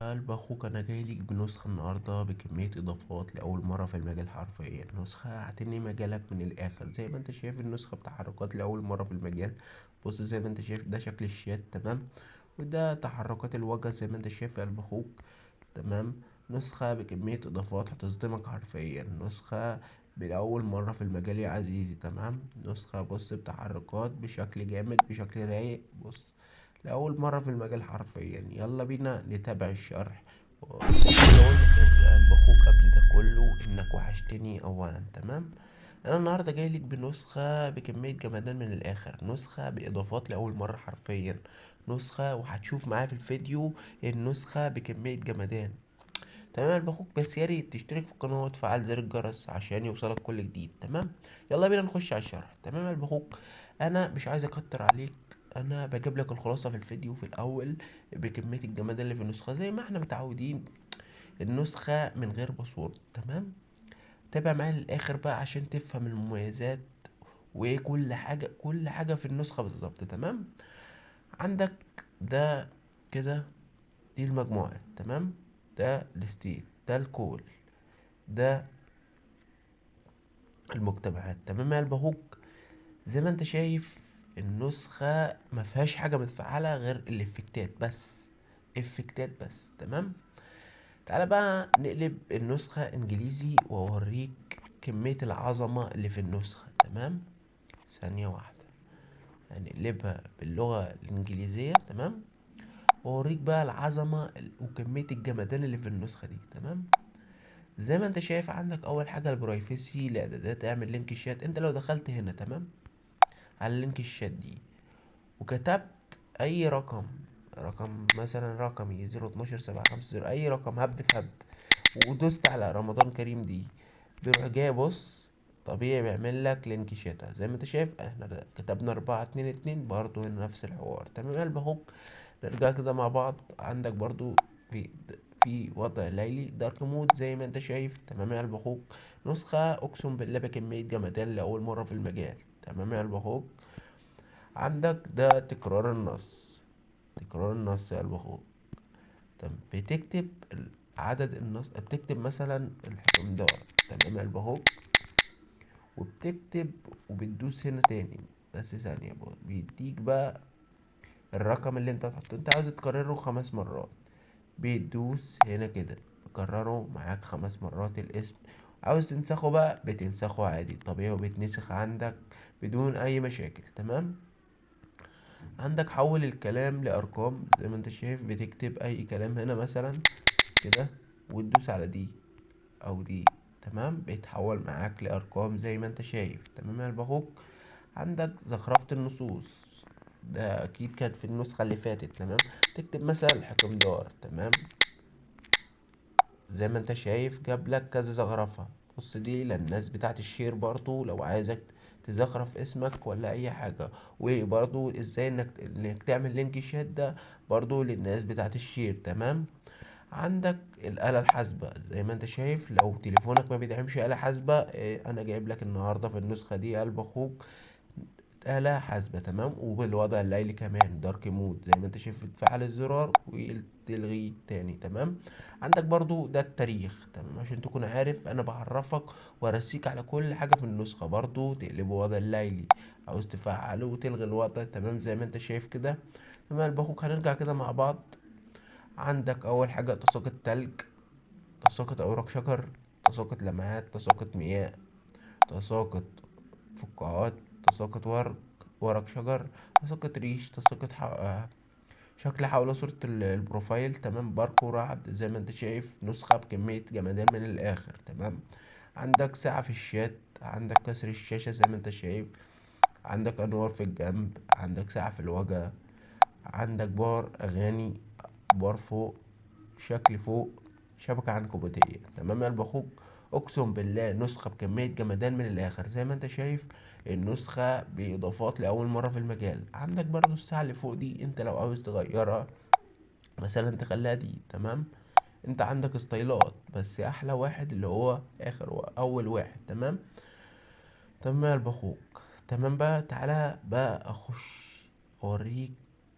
قلب اخوك، انا جاي ليك بنسخة النهاردة بكمية اضافات لاول مرة في المجال، حرفيا نسخة هتنهي مجالك من الاخر. زي ما انت شايف النسخة بتحركات لاول مرة في المجال. بص زي ما انت شايف ده شكل الشات، تمام. وده تحركات الوجه زي ما انت شايف يا قلب اخوك، تمام. نسخة بكمية اضافات هتصدمك حرفيا، نسخة بأول مرة في المجال يا عزيزي، تمام. نسخة بص بتحركات بشكل جامد بشكل رايق، بص لأول مرة في المجال حرفيا. يلا بينا نتابع الشرح. عايز اقول لاخوك قبل ده كله انك وحشتني اولا، تمام. انا النهارده جاي لك بنسخه بكميه جمدان من الاخر، نسخه باضافات لاول مره حرفيا، نسخه وهتشوف معايا في الفيديو النسخه بكميه جمدان. تمام يا قلب اخوك، بس يا ريت تشترك في القناه وتفعل زر الجرس عشان يوصلك كل جديد، تمام. يلا بينا نخش على الشرح، تمام يا قلب اخوك. انا مش عايز اكتر عليك، انا بجيب لك الخلاصه في الفيديو في الاول بكميه الجمدان اللي في النسخه زي ما احنا متعودين. النسخه من غير باسورد، تمام. تابع معايا للاخر بقى عشان تفهم المميزات وكل حاجه كل حاجه في النسخه بالظبط، تمام. عندك ده كده، دي المجموعات، تمام. ده الستيت، ده الكول، ده المجتمعات، تمام يا قلب اخوك. زي ما انت شايف النسخة ما فيهاش حاجة متفعلة غير الافكتات بس، افكتات بس، تمام. تعالى بقى نقلب النسخة انجليزي واوريك كمية العظمة اللي في النسخة، تمام. ثانية واحدة، هنقلبها باللغة الانجليزية، تمام. واوريك بقى العظمة وكمية الجمدان اللي في النسخة دي، تمام. زي ما انت شايف عندك اول حاجة البرايفسي، الاعدادات، اعمل لينك الشات. انت لو دخلت هنا، تمام، على لينك الشات دي وكتبت اي رقم، رقم مثلا رقمي 012 750، اي رقم هبد في هبد، ودوست على رمضان كريم دي، بيروح جاي بص طبيعي بيعمل لك لينك شتا. زي ما انت شايف احنا كتبنا 422 برضو هنا نفس الحوار، تمام يا قلب اخوك. نرجع كده مع بعض. عندك برضو في في وضع ليلي دارك مود زي ما انت شايف، تمام يا قلب اخوك. نسخة اقسم بالله بكمية جمدان لأول مرة في المجال، تمام يا قلب اخوك. عندك ده تكرار النص، تكرار النص يا قلب اخوك. طب بتكتب عدد النص، بتكتب مثلا الحمدار، تمام يا قلب اخوك. وبتكتب وبتدوس هنا تاني، بس ثانية بقى بيديك بقى الرقم اللي انت هتحطه، انت عاوز تكرره 5 مرات، بتدوس هنا كده بكرره معاك 5 مرات الاسم. عاوز تنسخه بقى بتنسخه عادي طبيعي وبيتنسخ عندك بدون اي مشاكل، تمام. عندك حول الكلام لارقام زي ما انت شايف، بتكتب اي كلام هنا مثلا كده وتدوس على دي او دي، تمام، بيتحول معاك لارقام زي ما انت شايف، تمام يا قلب اخوك. عندك زخرفة النصوص، ده اكيد كانت في النسخة اللي فاتت، تمام. تكتب مثلا حكمدار، تمام. زي ما انت شايف جاب لك كذا زخرفة. بص دي للناس بتاعت الشير برضو لو عايزك تزخرف اسمك ولا اي حاجة. وبرضو ازاي انك تعمل لينك شات ده برضو للناس بتاعت الشير، تمام. عندك الآلة الحاسبة زي ما انت شايف، لو تليفونك ما بيدعمش آلة حاسبة، انا جايب لك النهاردة في النسخة دي قلب اخوك آلة حاسبة، تمام. وبالوضع الليلي كمان دارك مود زي ما انت شايف، تفعل الزرار وتلغيه تاني، تمام. عندك برضو ده التاريخ، تمام، عشان تكون عارف انا بعرفك وارسيك على كل حاجة في النسخة. برضو تقلبه وضع الليلي، عاوز تفعله وتلغي الوضع، تمام، زي ما انت شايف كده، تمام. قلب اخوك هنرجع كده مع بعض. عندك اول حاجة تساقط تلج، تساقط اوراق شجر، تساقط لمعات، تساقط مياه، تساقط فقاعات، تساقط ورق شجر، تساقط ريش، تساقط شكل حول صورة البروفايل، تمام. باركو رعد زي ما انت شايف، نسخة بكمية جمدان من الآخر، تمام. عندك ساعة في الشات، عندك كسر الشاشة زي ما انت شايف، عندك أنوار في الجنب، عندك ساعة في الوجه، عندك بار أغاني، بار فوق، شكل فوق، شبكة عنكبوتية، تمام يا قلب اخوك. اقسم بالله نسخة بكمية جمدان من الاخر زي ما انت شايف. النسخة باضافات لاول مرة في المجال. عندك برضو الساعة اللي فوق دي، انت لو عاوز تغيرها مثلا تخليها دي، تمام. انت عندك ستايلات بس احلى واحد اللي هو اول واحد، تمام. تمام يا قلب اخوك، تمام. بقى تعالى بقى اخش اوريك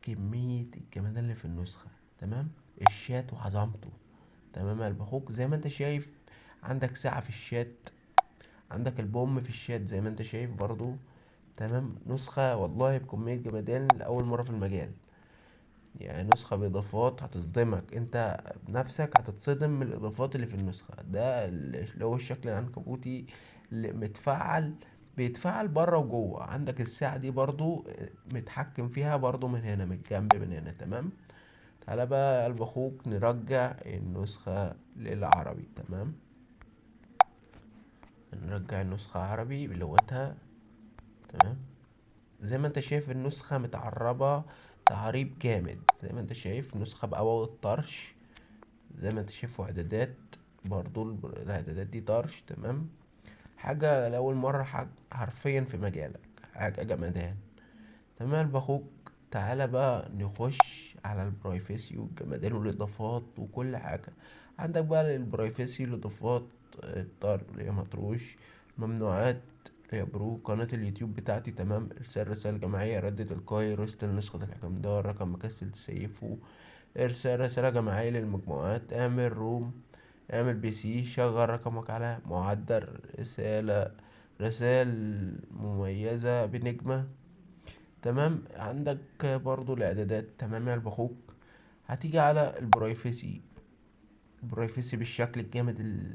كمية الجمدان اللي في النسخة، تمام. الشات وعظمته. تمام يا قلب اخوك، زي ما انت شايف عندك ساعة في الشات، عندك البوم في الشات زي ما انت شايف برضو. تمام، نسخة والله بكمية جمدان لأول مرة في المجال، يعني نسخة بإضافات هتصدمك انت بنفسك، هتتصدم من الإضافات اللي في النسخة. ده اللي هو الشكل العنكبوتي اللي متفعل، بيتفعل بره وجوه. عندك الساعة دي برضو متحكم فيها برضو من هنا، من الجنب من هنا. تمام، تعالى بقى يا قلب اخوك نرجع النسخة للعربي. تمام، نرجع النسخة عربي بلغتها. تمام، زي ما انت شايف النسخة متعربة تعريب جامد، زي ما انت شايف نسخة بأول الطرش، زي ما انت شايف. واعدادات برضو الاعدادات دي طرش. تمام، حاجة لأول مرة، حاجة حرفيا في مجالك، حاجة جمدان. تمام بأخوك، تعالى بقى نخش على البرايفسي والجمدان والإضافات وكل حاجة. عندك بقى البرايفسي، الإضافات، الطرد اللي هي مطروش، ممنوعات اللي هي برو، قناة اليوتيوب بتاعتي. تمام، إرسال رسالة جماعية، رد تلقائي، رسل نسخة الحكمدار، رقم مكسل تسيفه، إرسال رسالة جماعية للمجموعات، اعمل روم، اعمل بي سي، شغل رقمك على معدل رسالة، رسائل مميزة بنجمة. تمام، عندك برضو الاعدادات. تمام يا قلب اخوك، هتيجي على البرايفسي، البرايفسي بالشكل الجامد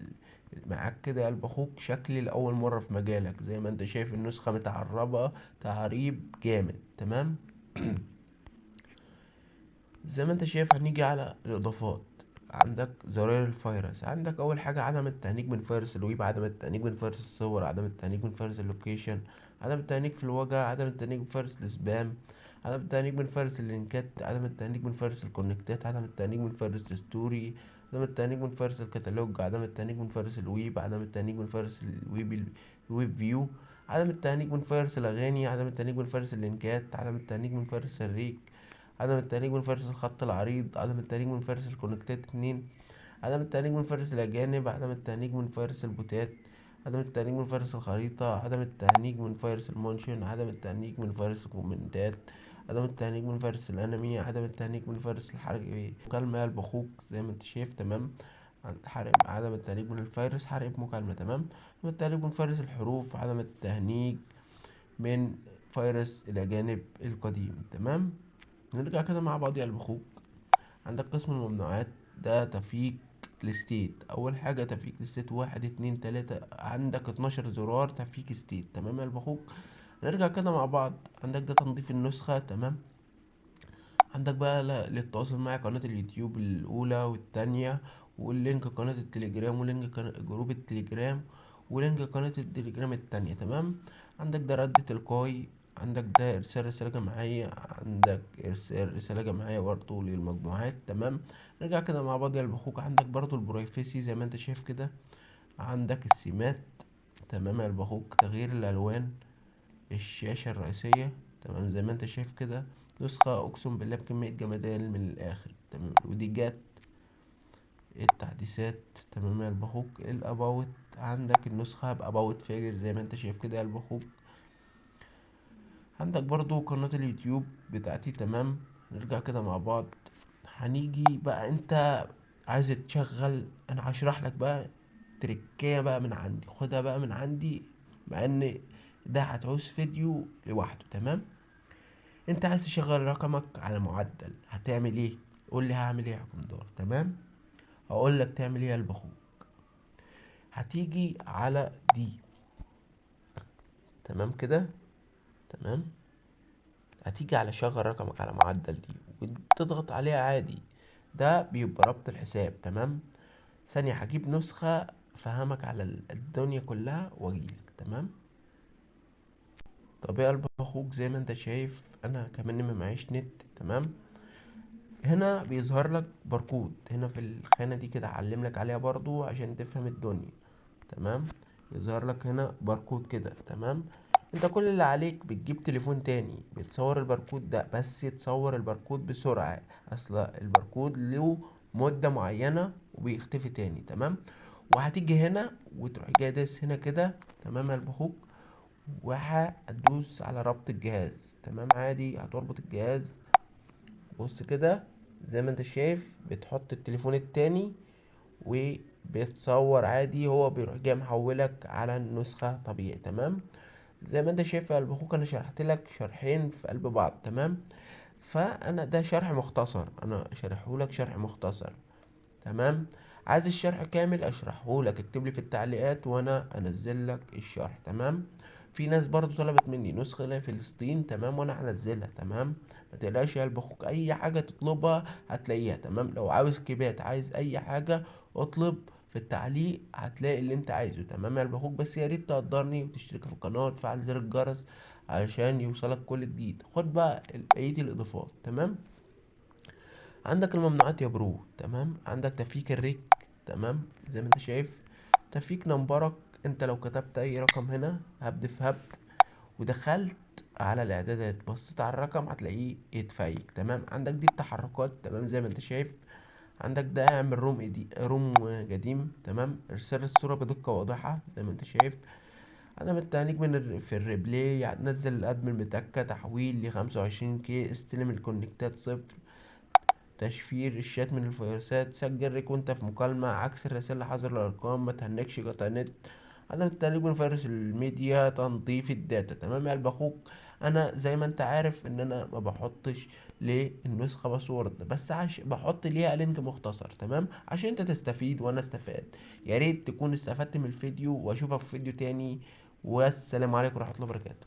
معاك كده يا قلب اخوك، شكل لاول مره في مجالك. زي ما انت شايف النسخه متعربه تعريب جامد. تمام، زي ما انت شايف هنيجي على الاضافات. عندك زرار الفيروس، عندك اول حاجه عدم التهنيج من فيروس الويب، عدم التهنيج من فيروس الصور، عدم التهنيج من فيروس اللوكيشن، عدم التهنيج في الوجع، عدم التهنيج من فيروس السبام، عدم التهنيج من فيروس اللينكات، عدم التهنيج من فيروس الكونكتات، عدم التهنيج من فيروس الستوري، عدم التهنيج من فيروس الكتالوج، عدم التهنيج من فيروس الويب، عدم التهنيج من فيروس الويب فيو، عدم التهنيج من فيروس الاغاني، عدم التهنيج من فيروس اللينكات، عدم التهنيج من فيروس الريك، عدم التهنيج من فارس الخط العريض، عدم التهنيج من فارس الكونكتات 2، عدم التهنيج من فارس الأجانب، عدم التهنيج من فارس البوتات، عدم التهنيج من فارس الخريطة، عدم التهنيج من فارس المونشن، عدم التهنيج من فارس الكومنتات، عدم التهنيج من فارس الأنمي، عدم التهنيج من فارس الحرق مكالمة البخوك زي ما انت شايف. تمام، حرق، عدم التهنيج من الفيروس حرق مكالمة. تمام، عدم التهنيج من فارس الحروف، عدم التهنيج من فيروس الأجانب القديم. تمام، نرجع كده مع بعض يا قلب اخوك. عندك قسم الممنوعات، ده تفكيك الستيت. اول حاجة تفكيك الستيت، 1 2 3، عندك 12 زرار تفكيك ستيت. تمام يا قلب اخوك، نرجع كده مع بعض. عندك ده تنظيف النسخة. تمام، عندك بقى للتواصل معي قناة اليوتيوب الأولى والتانية، واللينك قناة التليجرام، ولينك جروب التليجرام، ولينك قناة التليجرام التانية. تمام، عندك ده رد تلقائي، عندك ده إرسال رسالة جماعية، عندك إرسال رسالة جماعية برضه للمجموعات. تمام، نرجع كده مع بعض يا قلب أخوك. عندك برضه البرايفسي زي ما انت شايف كده، عندك السمات. تمام يا قلب أخوك، تغيير الألوان، الشاشة الرئيسية. تمام، زي ما انت شايف كده، نسخة اقسم بالله بكمية جمدان من الاخر. تمام، ودي جت التحديثات. تمام يا قلب اخوك، الاباوت، عندك النسخة باباوت فاجر زي ما انت شايف كده يا قلب اخوك. عندك برضو قناة اليوتيوب بتاعتي. تمام، نرجع كده مع بعض. هنيجي بقى انت عايز تشغل، انا هشرح لك بقى تركية بقى من عندي، خدها بقى من عندي، مع ان ده هتعوز فيديو لوحده. تمام، انت عايز تشغل رقمك على معدل، هتعمل ايه؟ قول لي هعمل ايه يا حكم دار. تمام، هقول لك تعمل ايه يا قلب اخوك. هتيجي على دي. تمام كده. تمام، هتيجي على شغل رقمك على معدل دي وتضغط عليها عادي، ده بيبقى ربط الحساب. تمام، ثانية هجيب نسخة فهمك على الدنيا كلها واجيلك. تمام، طب يا قلب اخوك زي ما انت شايف انا كمان ما معيش نت. تمام، هنا بيظهر لك باركود هنا في الخانة دي كده، هعلم لك عليها برضو عشان تفهم الدنيا. تمام، يظهر لك هنا باركود كده. تمام، انت كل اللي عليك بتجيب تليفون تاني بتصور الباركود ده، بس تصور الباركود بسرعة، اصل الباركود له مدة معينة وبيختفي تاني. تمام، وهتيجي هنا وتروح جاي داس هنا كده. تمام يا قلب اخوك، وهتدوس على ربط الجهاز. تمام، عادي هتربط الجهاز. بص كده، زي ما انت شايف بتحط التليفون التاني وبيتصور عادي، هو بيروح جاي محولك على النسخة طبيعي. تمام. زي ما انت شايف يا قلب اخوك، انا شرحت لك شرحين في قلب بعض. تمام. فانا ده شرح مختصر، انا شرحهولك شرح مختصر. تمام. عايز الشرح كامل اشرحهولك، اكتب لي في التعليقات وانا انزل لك الشرح. تمام. في ناس برضو طلبت مني نسخة لفلسطين، تمام، وانا هنزلها. تمام. ما تقلقش يا قلب اخوك، اي حاجة تطلبها هتلاقيها. تمام. لو عاوز كيبات، عايز اي حاجة، اطلب في التعليق هتلاقي اللي انت عايزه. تمام يا قلب اخوك، بس يا ريت تقدرني وتشترك في القناة وتفعل زر الجرس علشان يوصلك كل جديد. خد بقى بقية الاضافات. تمام. عندك الممنوعات يا برو. تمام. عندك تفكيك الريك. تمام. زي ما انت شايف تفكيك نمبرك، انت لو كتبت اي رقم هنا هبد في هبد ودخلت على الاعدادات بصيت على الرقم هتلاقيه يتفيك. تمام. عندك دي التحركات. تمام. زي ما انت شايف عندك ده اعمل روم قديم. تمام. ارسال الصورة بدقة واضحة زي ما انت شايف. عدم التهنيج في الريبلاي، هتنزل الادمن بتاعك تحويل ل25K، استلم الكونكتات صفر، تشفير الشات من الفيروسات، سجل ريك وانت في مكالمة، عكس الرسائل، حظر الأرقام، ما تهنكش قطع نت، عدم التهنيج من فيروس الميديا، تنظيف الداتا. تمام يا قلب أخوك، أنا زي ما أنت عارف إن أنا ما بحطش للنسخة باسورد، بس بحط ليها لينك مختصر. تمام. عشان أنت تستفيد وأنا استفاد. يا ريت تكون استفدت من الفيديو، وأشوفك في فيديو تاني، والسلام عليكم ورحمة الله وبركاته.